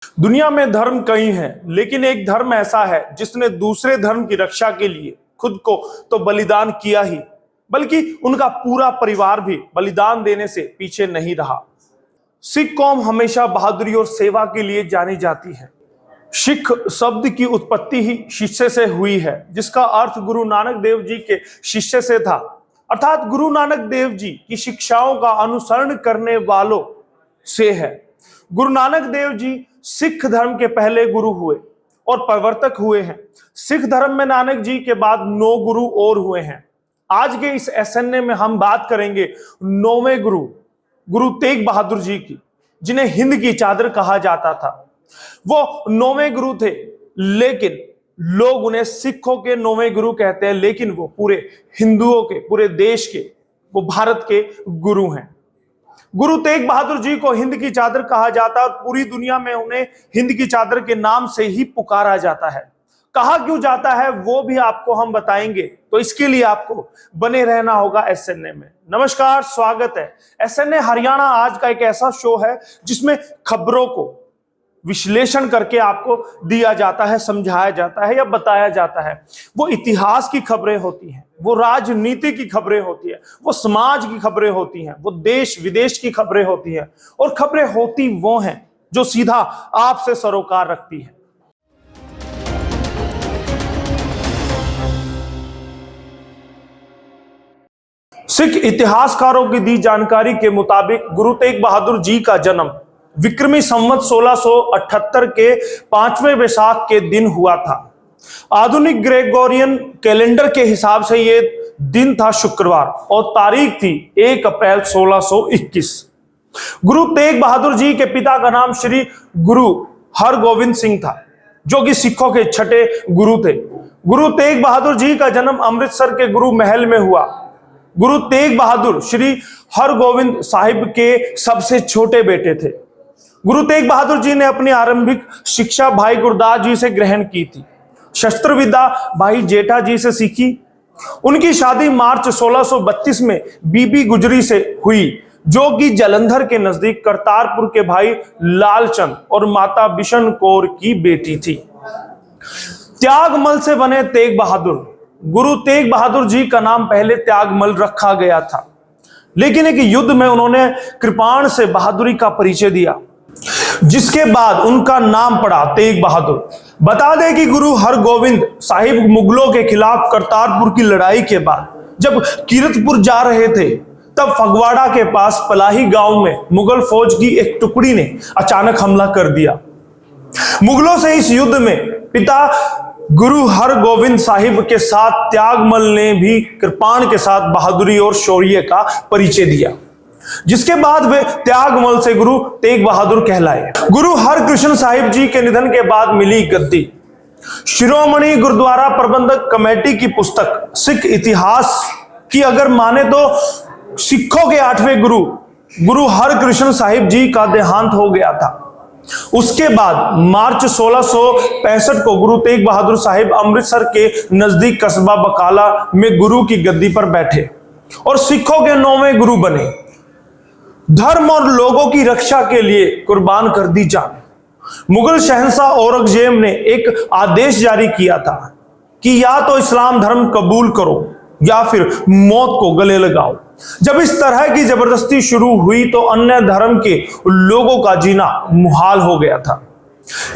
दुनिया में धर्म कई हैं, लेकिन एक धर्म ऐसा है जिसने दूसरे धर्म की रक्षा के लिए खुद को तो बलिदान किया ही, बल्कि उनका पूरा परिवार भी बलिदान देने से पीछे नहीं रहा। सिख कौम हमेशा बहादुरी और सेवा के लिए जानी जाती है। सिख शब्द की उत्पत्ति ही शिष्य से हुई है, जिसका अर्थ गुरु नानक देव जी के शिष्य से था, अर्थात गुरु नानक देव जी की शिक्षाओं का अनुसरण करने वालों से है। गुरु नानक देव जी सिख धर्म के पहले गुरु हुए और प्रवर्तक हुए हैं। सिख धर्म में नानक जी के बाद 9 गुरु और हुए हैं। आज के इस एसएनए में हम बात करेंगे 9वें गुरु, गुरु तेग बहादुर जी की, जिन्हें हिंद की चादर कहा जाता था। वो 9वें गुरु थे, लेकिन लोग उन्हें सिखों के 9वें गुरु कहते हैं, लेकिन वो पूरे हिंदुओं के, पूरे देश के, वो भारत के गुरु हैं। गुरु तेग बहादुर जी को हिंद की चादर कहा जाता है और पूरी दुनिया में उन्हें हिंद की चादर के नाम से ही पुकारा जाता है। कहा क्यों जाता है वो भी आपको हम बताएंगे, तो इसके लिए आपको बने रहना होगा एसएनए में। नमस्कार, स्वागत है। एसएनए हरियाणा आज का एक ऐसा शो है जिसमें खबरों को विश्लेषण करके आपको दिया जाता है, समझाया जाता है या बताया जाता है। वो इतिहास की खबरें होती हैं, वो राजनीति की खबरें होती है, वो समाज की खबरें होती हैं, वो देश विदेश की खबरें होती हैं, और खबरें होती वो हैं जो सीधा आपसे सरोकार रखती है। सिख इतिहासकारों की दी जानकारी के मुताबिक गुरु तेग बहादुर जी का जन्म विक्रमी संवत 1678 के 5वें वैशाख के दिन हुआ था। आधुनिक ग्रेगोरियन कैलेंडर के हिसाब से ये दिन था शुक्रवार और तारीख थी 1 अप्रैल 1621। गुरु तेग बहादुर जी के पिता का नाम श्री गुरु हरगोविंद सिंह था, जो कि सिखों के 6ठे गुरु थे। गुरु तेग बहादुर जी का जन्म अमृतसर के गुरु महल में हुआ। गुरु तेग बहादुर श्री हरगोविंद साहिब के सबसे छोटे बेटे थे। गुरु तेग बहादुर जी ने अपनी आरंभिक शिक्षा भाई गुरदास जी से ग्रहण की थी। शस्त्र विद्या भाई जेठा जी से सीखी। उनकी शादी मार्च 1632 में बीबी गुजरी से हुई, जो कि जालंधर के नजदीक करतारपुर के भाई लालचंद और माता बिशन कौर की बेटी थी। त्यागमल से बने तेग बहादुर। गुरु तेग बहादुर जी का नाम पहले त्यागमल रखा गया था, लेकिन एक युद्ध में उन्होंने कृपाण से बहादुरी का परिचय दिया, जिसके बाद उनका नाम पड़ा तेग बहादुर। बता दें कि गुरु हरगोविंद साहिब मुगलों के खिलाफ करतारपुर की लड़ाई के बाद जब कीरतपुर जा रहे थे, तब फगवाड़ा के पास पलाही गांव में मुगल फौज की एक टुकड़ी ने अचानक हमला कर दिया। मुगलों से इस युद्ध में पिता गुरु हरगोविंद साहिब के साथ त्यागमल ने भी कृपाण के साथ बहादुरी और शौर्य का परिचय दिया, जिसके बाद वे त्यागमल से गुरु तेग बहादुर कहलाए। गुरु हरकृष्ण साहिब जी के निधन के बाद मिली गद्दी। शिरोमणि गुरुद्वारा प्रबंधक कमेटी की पुस्तक सिख इतिहास की अगर माने तो सिखों के 8वें गुरु गुरु हरकृष्ण साहिब जी का देहांत हो गया था। उसके बाद मार्च 1665 को गुरु तेग बहादुर साहिब अमृतसर के नजदीक कस्बा बकाला में गुरु की गद्दी पर बैठे और सिखों के 9वें गुरु बने। धर्म और लोगों की रक्षा के लिए कुर्बान कर दी जान। मुगल शहंशाह औरंगजेब ने एक आदेश जारी किया था कि या तो इस्लाम धर्म कबूल करो या फिर मौत को गले लगाओ। जब इस तरह की जबरदस्ती शुरू हुई तो अन्य धर्म के लोगों का जीना मुहाल हो गया था।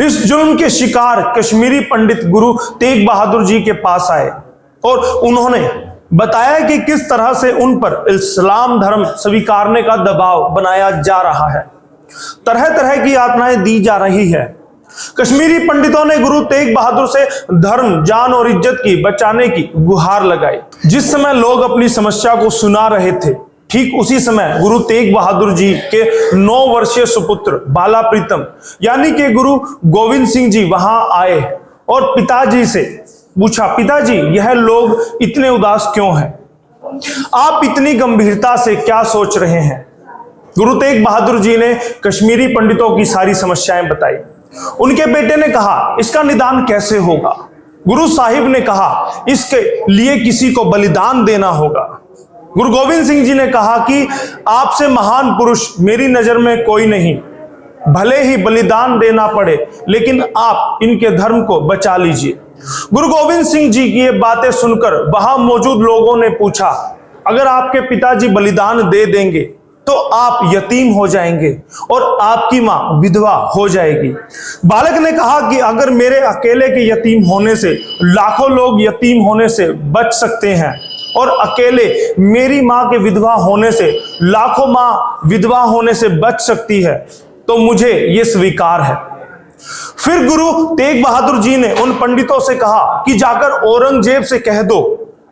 इस जुल्म के शिकार कश्मीरी पंडित गुरु तेग बहादुर जी के पास आए और उन्होंने बताया कि किस तरह से उन पर इस्लाम धर्म स्वीकारने का दबाव बनाया जा रहा है, तरह तरह की यातनाएं दी जा रही है। कश्मीरी पंडितों ने गुरु तेग बहादुर से धर्म, जान और इज्जत की बचाने की गुहार लगाई। जिस समय लोग अपनी समस्या को सुना रहे थे, ठीक उसी समय गुरु तेग बहादुर जी के 9 वर्षीय सुपुत्र बाला प्रीतम यानी कि गुरु गोविंद सिंह जी वहां आए और पिताजी से पूछा, पिताजी यह लोग इतने उदास क्यों हैं? आप इतनी गंभीरता से क्या सोच रहे हैं? गुरु तेग बहादुर जी ने कश्मीरी पंडितों की सारी समस्याएं बताई। उनके बेटे ने कहा, इसका निदान कैसे होगा? गुरु साहिब ने कहा, इसके लिए किसी को बलिदान देना होगा। गुरु गोविंद सिंह जी ने कहा कि आपसे महान पुरुष मेरी नजर में कोई नहीं, भले ही बलिदान देना पड़े, लेकिन आप इनके धर्म को बचा लीजिए। गुरु गोविंद सिंह जी की ये बातें सुनकर वहां मौजूद लोगों ने पूछा, अगर आपके पिताजी बलिदान दे देंगे तो आप यतीम हो जाएंगे और आपकी मां विधवा हो जाएगी। बालक ने कहा कि अगर मेरे अकेले के यतीम होने से लाखों लोग यतीम होने से बच सकते हैं और अकेले मेरी मां के विधवा होने से लाखों मां विधवा होने से बच सकती है, तो मुझे यह स्वीकार है। फिर गुरु तेग बहादुर जी ने उन पंडितों से कहा कि जाकर औरंगजेब से कह दो,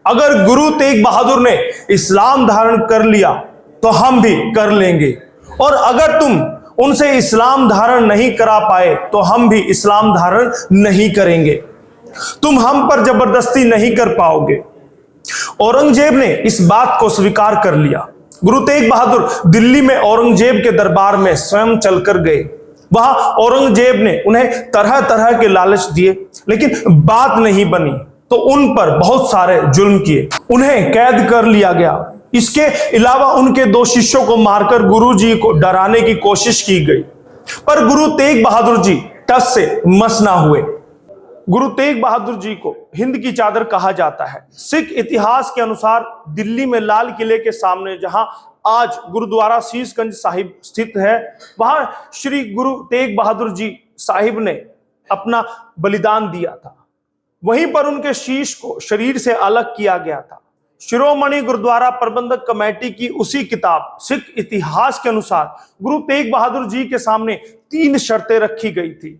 अगर गुरु तेग बहादुर ने इस्लाम धारण कर लिया तो हम भी कर लेंगे, और अगर तुम उनसे इस्लाम धारण नहीं करा पाए तो हम भी इस्लाम धारण नहीं करेंगे। तुम हम पर जबरदस्ती नहीं कर पाओगे। औरंगजेब ने इस बात को स्वीकार कर लिया। गुरु तेग बहादुर दिल्ली में औरंगजेब के दरबार में स्वयं चलकर गए। वहां औरंगजेब ने उन्हें तरह तरह के लालच दिए, लेकिन बात नहीं बनी तो उन पर बहुत सारे जुल्म किए, उन्हें कैद कर लिया गया। इसके अलावा उनके 2 शिष्यों को मारकर गुरु जी को डराने की कोशिश की गई, पर गुरु तेग बहादुर जी टस से मस ना हुए। गुरु तेग बहादुर जी को हिंद की चादर कहा जाता है। सिख इतिहास के अनुसार दिल्ली में लाल किले के सामने जहां आज गुरुद्वारा शीशगंज साहिब स्थित है, वहां श्री गुरु तेग बहादुर जी साहिब ने अपना बलिदान दिया था। वहीं पर उनके शीश को शरीर से अलग किया गया था। शिरोमणि गुरुद्वारा प्रबंधक कमेटी की उसी किताब सिख इतिहास के अनुसार गुरु तेग बहादुर जी के सामने 3 शर्तें रखी गई थी,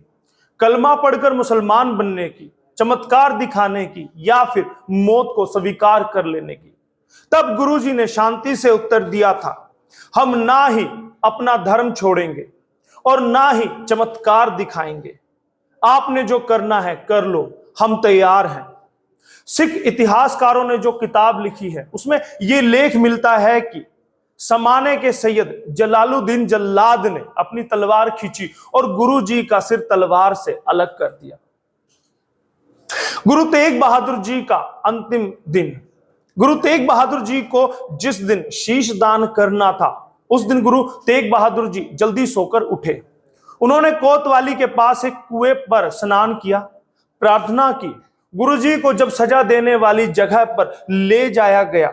कलमा पढ़कर मुसलमान बनने की, चमत्कार दिखाने की, या फिर मौत को स्वीकार कर लेने की। तब गुरु जी ने शांति से उत्तर दिया था, हम ना ही अपना धर्म छोड़ेंगे और ना ही चमत्कार दिखाएंगे। आपने जो करना है कर लो, हम तैयार हैं। सिख इतिहासकारों ने जो किताब लिखी है उसमें यह लेख मिलता है कि समाने के सैयद जलालुद्दीन जल्लाद ने अपनी तलवार खींची और गुरु जी का सिर तलवार से अलग कर दिया। गुरु तेग बहादुर जी का अंतिम दिन, गुरु तेग बहादुर जी को जिस दिन शीश दान करना था उस दिन गुरु तेग बहादुर जी जल्दी सोकर उठे। उन्होंने कोतवाली के पास एक कुएं पर स्नान किया, प्रार्थना की। गुरु जी को जब सजा देने वाली जगह पर ले जाया गया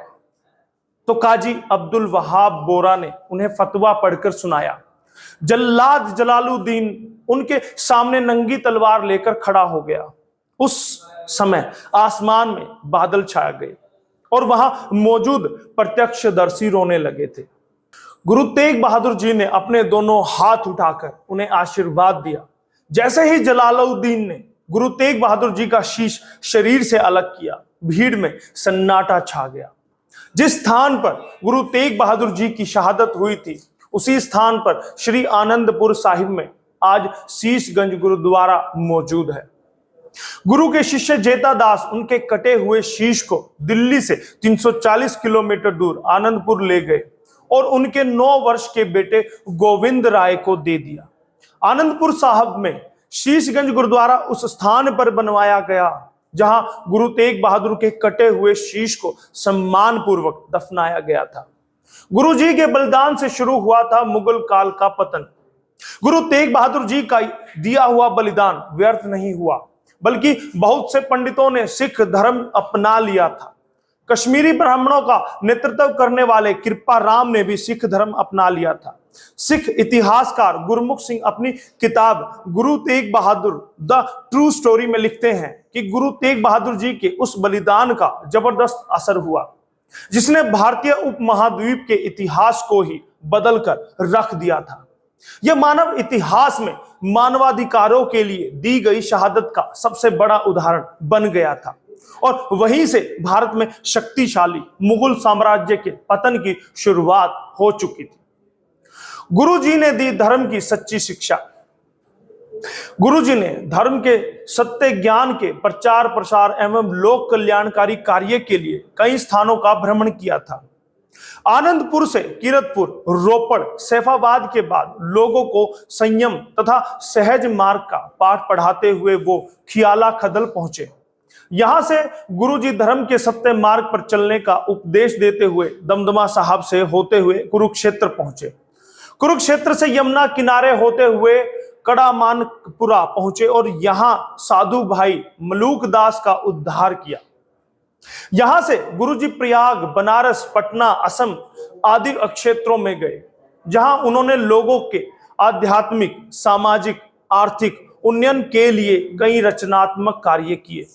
तो काजी अब्दुल वहाब बोरा ने उन्हें फतवा पढ़कर सुनाया। जल्लाद जलालुद्दीन उनके सामने नंगी तलवार लेकर खड़ा हो गया। उस समय आसमान में बादल छा गए और वहां मौजूद प्रत्यक्षदर्शी रोने लगे थे। गुरु तेग बहादुर जी ने अपने दोनों हाथ उठाकर उन्हें आशीर्वाद दिया। जैसे ही जलालुद्दीन ने गुरु तेग बहादुर जी का शीश शरीर से अलग किया, भीड़ में सन्नाटा छा गया। जिस स्थान पर गुरु तेग बहादुर जी की शहादत हुई थी उसी स्थान पर श्री आनंदपुर साहिब में आज शीशगंज गुरुद्वारा मौजूद है। गुरु के शिष्य जेता दास उनके कटे हुए शीश को दिल्ली से 340 किलोमीटर दूर आनंदपुर ले गए और उनके 9 वर्ष के बेटे गोविंद राय को दे दिया। आनंदपुर साहब में शीशगंज गुरुद्वारा उस स्थान पर बनवाया गया जहां गुरु तेग बहादुर के कटे हुए शीश को सम्मान पूर्वक दफनाया गया था। गुरु जी के बलिदान से शुरू हुआ था मुगल काल का पतन। गुरु तेग बहादुर जी का दिया हुआ बलिदान व्यर्थ नहीं हुआ, बल्कि बहुत से पंडितों ने सिख धर्म अपना लिया था। कश्मीरी ब्राह्मणों का नेतृत्व करने वाले कृपा राम ने भी सिख धर्म अपना लिया था। सिख इतिहासकार गुरमुख सिंह अपनी किताब Guru Tegh Bahadur the true story में लिखते हैं कि गुरु तेग बहादुर जी के उस बलिदान का जबरदस्त असर हुआ जिसने भारतीय उपमहाद्वीप के इतिहास को ही बदलकर रख दिया था। यह मानव इतिहास में मानवाधिकारों के लिए दी गई शहादत का सबसे बड़ा उदाहरण बन गया था और वहीं से भारत में शक्तिशाली मुगल साम्राज्य के पतन की शुरुआत हो चुकी थी। गुरु जी ने दी धर्म की सच्ची शिक्षा। गुरु जी ने धर्म के सत्य ज्ञान के प्रचार प्रसार एवं लोक कल्याणकारी कार्य के लिए कई स्थानों का भ्रमण किया था। आनंदपुर से किरतपुर, रोपड़, सैफाबाद के बाद लोगों को संयम तथा सहज मार्ग का पाठ पढ़ाते हुए वो खियाला खदल पहुंचे। यहां से गुरुजी धर्म के सत्य मार्ग पर चलने का उपदेश देते हुए दमदमा साहब से होते हुए कुरुक्षेत्र पहुंचे। कुरुक्षेत्र से यमुना किनारे होते हुए कड़ामानपुरा पहुंचे और यहां साधु भाई मलूक दास का उद्धार किया। यहां से गुरुजी प्रयाग, बनारस, पटना, असम आदि क्षेत्रों में गए, जहां उन्होंने लोगों के आध्यात्मिक, सामाजिक, आर्थिक उन्नयन के लिए कई रचनात्मक कार्य किए।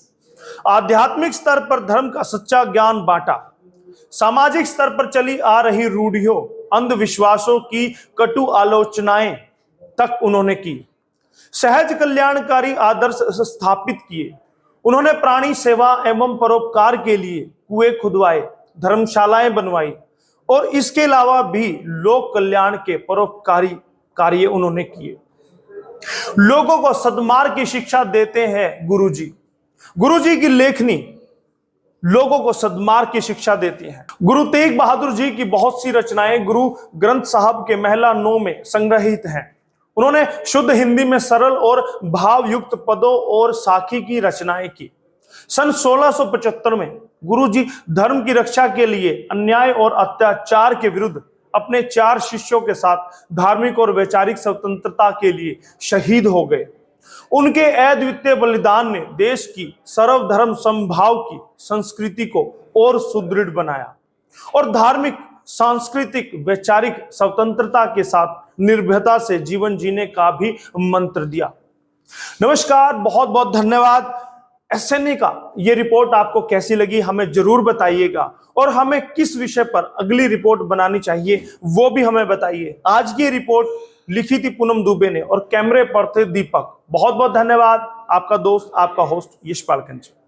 आध्यात्मिक स्तर पर धर्म का सच्चा ज्ञान बांटा, सामाजिक स्तर पर चली आ रही रूढ़ियों, अंधविश्वासों की कटु आलोचनाएं तक उन्होंने की। सहज कल्याणकारी आदर्श स्थापित किए। उन्होंने प्राणी सेवा एवं परोपकार के लिए कुएं खुदवाए, धर्मशालाएं बनवाई और इसके अलावा भी लोक कल्याण के परोपकारी कार्य उन्होंने किए। लोगों को सद्मार्ग की शिक्षा देते हैं गुरुजी। गुरुजी की लेखनी लोगों को सद्मार्ग की शिक्षा देती है। गुरु तेग बहादुर जी की बहुत सी रचनाएं गुरु ग्रंथ साहब के महला 9 में संग्रहित हैं। उन्होंने शुद्ध हिंदी में सरल और भावयुक्त पदों और साखी की रचनाएं की। सन 1675 में गुरुजी धर्म की रक्षा के लिए अन्याय और अत्याचार के विरुद्ध अपने 4 शिष्यों के साथ धार्मिक और वैचारिक स्वतंत्रता के लिए शहीद हो गए। उनके अद्वितीय बलिदान ने देश की सर्वधर्म समभाव की संस्कृति को और सुदृढ़ बनाया और धार्मिक, सांस्कृतिक, वैचारिक स्वतंत्रता के साथ निर्भयता से जीवन जीने का भी मंत्र दिया। नमस्कार, बहुत बहुत धन्यवाद। एसएनए का ये रिपोर्ट आपको कैसी लगी हमें जरूर बताइएगा और हमें किस विषय पर अगली रिपोर्ट बनानी चाहिए वो भी हमें बताइए। आज की रिपोर्ट लिखी थी पूनम दुबे ने और कैमरे पर थे दीपक। बहुत बहुत धन्यवाद। आपका दोस्त, आपका होस्ट यशपाल कंचे।